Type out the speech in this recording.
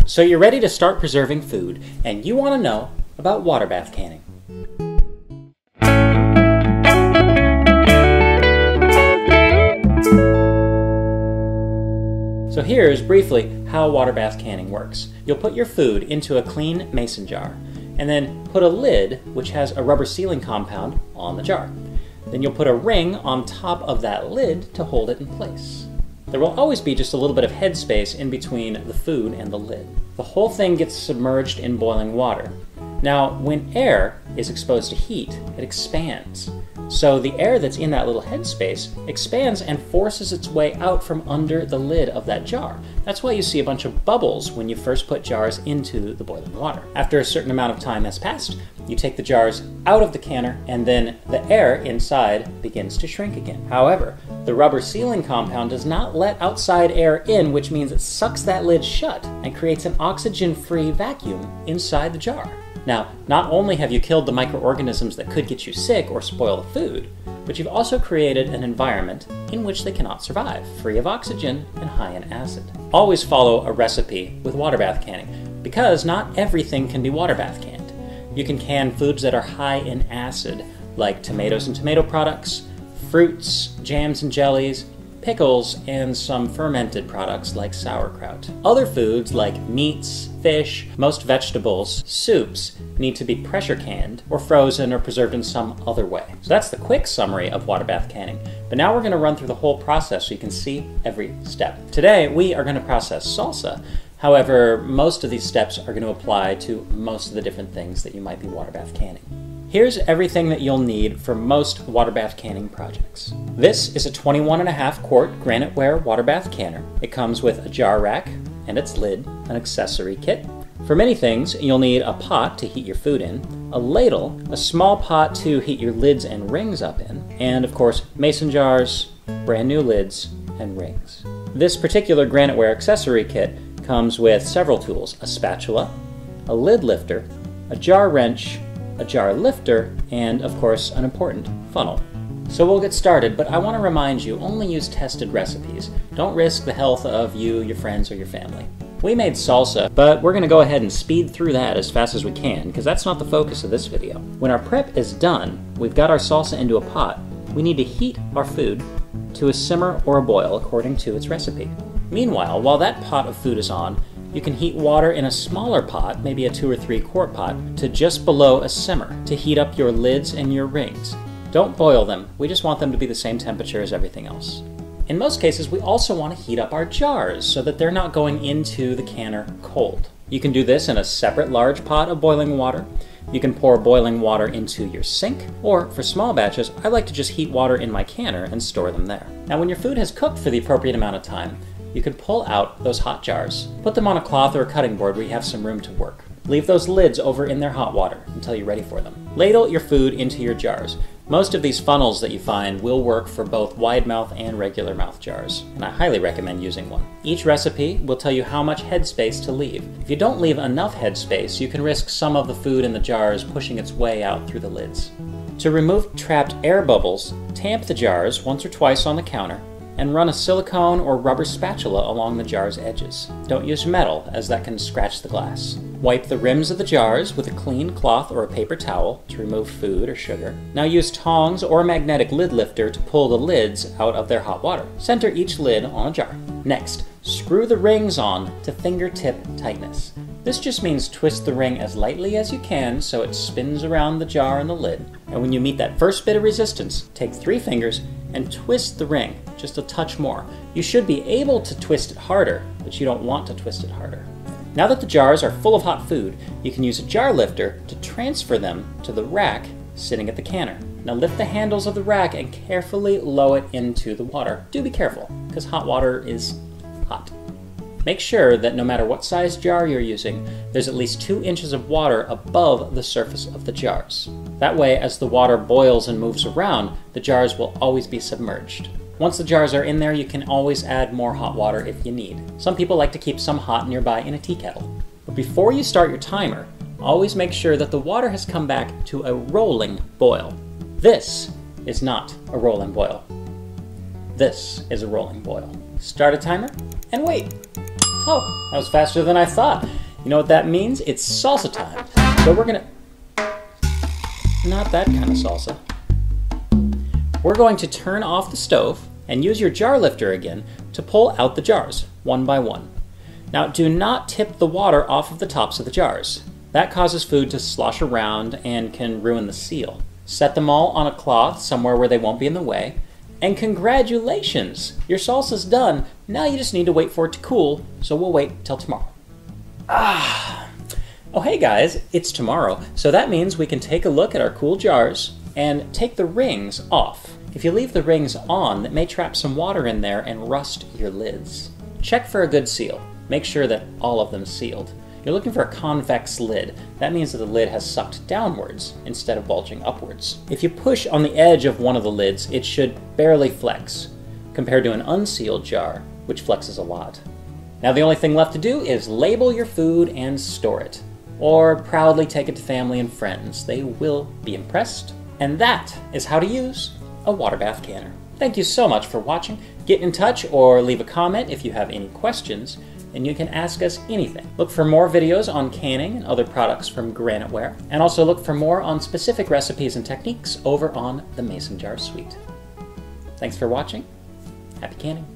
So you're ready to start preserving food, and you want to know about water bath canning. So here's briefly how water bath canning works. You'll put your food into a clean mason jar, and then put a lid, which has a rubber sealing compound, on the jar. Then you'll put a ring on top of that lid to hold it in place. There will always be just a little bit of headspace in between the food and the lid. The whole thing gets submerged in boiling water. Now, when air is exposed to heat, it expands. So the air that's in that little headspace expands and forces its way out from under the lid of that jar. That's why you see a bunch of bubbles when you first put jars into the boiling water. After a certain amount of time has passed, you take the jars out of the canner, and then the air inside begins to shrink again. However, the rubber sealing compound does not let outside air in, which means it sucks that lid shut and creates an oxygen-free vacuum inside the jar. Now, not only have you killed the microorganisms that could get you sick or spoil the food, but you've also created an environment in which they cannot survive, free of oxygen and high in acid. Always follow a recipe with water bath canning, because not everything can be water bath canned. You can can foods that are high in acid, like tomatoes and tomato products, fruits, jams and jellies, pickles, and some fermented products like sauerkraut. Other foods like meats, fish, most vegetables, soups need to be pressure canned or frozen or preserved in some other way. So that's the quick summary of water bath canning. But now we're going to run through the whole process so you can see every step. Today we are going to process salsa. However, most of these steps are going to apply to most of the different things that you might be water bath canning. Here's everything that you'll need for most water bath canning projects. This is a 21.5 quart graniteware water bath canner. It comes with a jar rack and its lid, an accessory kit. For many things, you'll need a pot to heat your food in, a ladle, a small pot to heat your lids and rings up in, and of course, mason jars, brand new lids, and rings. This particular graniteware accessory kit comes with several tools: a spatula, a lid lifter, a jar wrench, a jar lifter, and of course an important funnel. So we'll get started, but I want to remind you, only use tested recipes. Don't risk the health of you, your friends, or your family. We made salsa, but we're going to go ahead and speed through that as fast as we can, because that's not the focus of this video. When our prep is done, we've got our salsa into a pot. We need to heat our food to a simmer or a boil according to its recipe. Meanwhile, while that pot of food is on, you can heat water in a smaller pot, maybe a 2 or 3 quart pot, to just below a simmer to heat up your lids and your rings. Don't boil them, we just want them to be the same temperature as everything else. In most cases, we also want to heat up our jars so that they're not going into the canner cold. You can do this in a separate large pot of boiling water. You can pour boiling water into your sink, or for small batches, I like to just heat water in my canner and store them there. Now when your food has cooked for the appropriate amount of time, you can pull out those hot jars. Put them on a cloth or a cutting board where you have some room to work. Leave those lids over in their hot water until you're ready for them. Ladle your food into your jars. Most of these funnels that you find will work for both wide mouth and regular mouth jars, and I highly recommend using one. Each recipe will tell you how much headspace to leave. If you don't leave enough headspace, you can risk some of the food in the jars pushing its way out through the lids. To remove trapped air bubbles, tamp the jars once or twice on the counter, and run a silicone or rubber spatula along the jar's edges. Don't use metal, as that can scratch the glass. Wipe the rims of the jars with a clean cloth or a paper towel to remove food or sugar. Now use tongs or a magnetic lid lifter to pull the lids out of their hot water. Center each lid on a jar. Next, screw the rings on to fingertip tightness. This just means twist the ring as lightly as you can so it spins around the jar and the lid. And when you meet that first bit of resistance, take 3 fingers and twist the ring just a touch more. You should be able to twist it harder, but you don't want to twist it harder. Now that the jars are full of hot food, you can use a jar lifter to transfer them to the rack sitting at the canner. Now lift the handles of the rack and carefully lower it into the water. Do be careful, because hot water is hot. Make sure that no matter what size jar you're using, there's at least 2 inches of water above the surface of the jars. That way, as the water boils and moves around, the jars will always be submerged. Once the jars are in there, you can always add more hot water if you need. Some people like to keep some hot nearby in a tea kettle. But before you start your timer, always make sure that the water has come back to a rolling boil. This is not a rolling boil. This is a rolling boil. Start a timer and wait. Oh, that was faster than I thought. You know what that means? It's salsa time. So we're gonna... Not that kind of salsa. We're going to turn off the stove and use your jar lifter again to pull out the jars, one by one. Now, do not tip the water off of the tops of the jars. That causes food to slosh around and can ruin the seal. Set them all on a cloth somewhere where they won't be in the way. And congratulations! Your salsa's done. Now you just need to wait for it to cool, so we'll wait till tomorrow. Oh hey guys, it's tomorrow, so that means we can take a look at our cool jars and take the rings off. If you leave the rings on, that may trap some water in there and rust your lids. Check for a good seal. Make sure that all of them are sealed. You're looking for a convex lid. That means that the lid has sucked downwards instead of bulging upwards. If you push on the edge of one of the lids, it should barely flex, compared to an unsealed jar, which flexes a lot. Now the only thing left to do is label your food and store it. Or proudly take it to family and friends. They will be impressed. And that is how to use a water bath canner. Thank you so much for watching. Get in touch or leave a comment if you have any questions, and you can ask us anything. Look for more videos on canning and other products from Graniteware, and also look for more on specific recipes and techniques over on the Mason Jar Suite. Thanks for watching. Happy canning.